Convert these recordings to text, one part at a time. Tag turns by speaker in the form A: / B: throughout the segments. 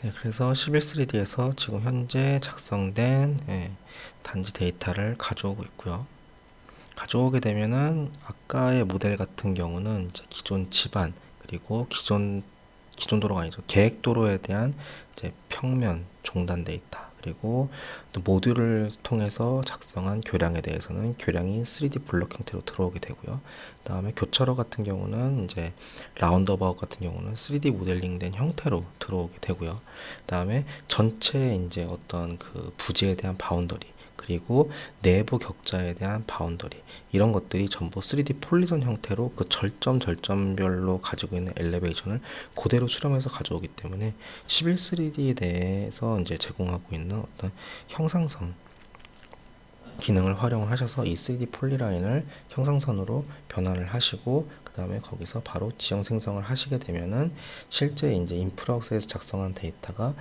A: 네, 그래서 11.3D에서 지금 현재 작성된 단지 데이터를 가져오고 있고요. 가져오게 되면은 아까의 모델 같은 경우는 이제 기존 집안 그리고 기존 도로가 아니죠. 계획 도로에 대한 이제 평면 종단 데이터 그리고 또 모듈을 통해서 작성한 교량에 대해서는 교량이 3D 블록 형태로 들어오게 되고요. 그다음에 교차로 같은 경우는 이제 라운드어바웃 같은 경우는 3D 모델링된 형태로 들어오게 되고요. 그다음에 전체 이제 어떤 그 부지에 대한 바운더리 그리고 내부 격자에 대한 바운더리 이런 것들이 전부 3D 폴리전 형태로 그 절점별로 가지고 있는 엘리베이션을 그대로 수렴해서 가져오기 때문에 11.3D 내에서 이제 제공하고 있는 어떤 형상선 기능을 활용을 하셔서 이 3D 폴리라인을 형상선으로 변환을 하시고 그 다음에 거기서 바로 지형 생성을 하시게 되면은 실제 이제 인프라옥스에서 작성한 데이터가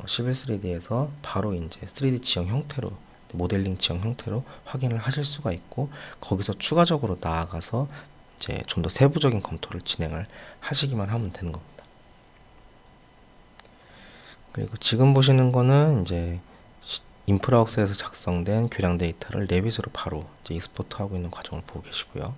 A: 11.3D에서 바로 이제 3D 지형 형태로 모델링 지형 형태로 확인을 하실 수가 있고 거기서 추가적으로 나아가서 이제 좀 더 세부적인 검토를 진행을 하시기만 하면 되는 겁니다. 그리고 지금 보시는 거는 이제 인프라웍스에서 작성된 교량 데이터를 레빗으로 바로 이제 익스포트하고 있는 과정을 보고 계시고요.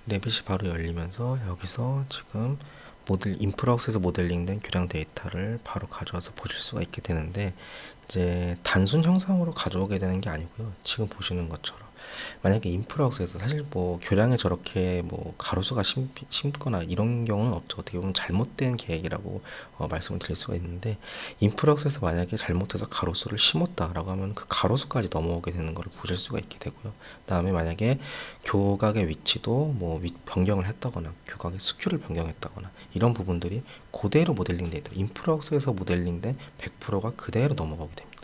A: 레빗이 바로 열리면서 여기서 지금 인프라웍스에서 모델링된 교량 데이터를 바로 가져와서 보실 수가 있게 되는데 이제 단순 형상으로 가져오게 되는 게 아니고요. 지금 보시는 것처럼 만약에 인프라웍스에서 사실 뭐 교량에 저렇게 뭐 가로수가 심거나 이런 경우는 없죠. 어떻게 보면 잘못된 계획이라고 말씀을 드릴 수가 있는데 인프라웍스에서 만약에 잘못해서 가로수를 심었다라고 하면 그 가로수까지 넘어오게 되는 것을 보실 수가 있게 되고요. 그다음에 만약에 교각의 위치도 뭐 변경을 했다거나 교각의 스큐를 변경했다거나 이런 부분들이 그대로 모델링 데이터 인프라웍스에서 모델링된 100%가 그대로 넘어가게 됩니다.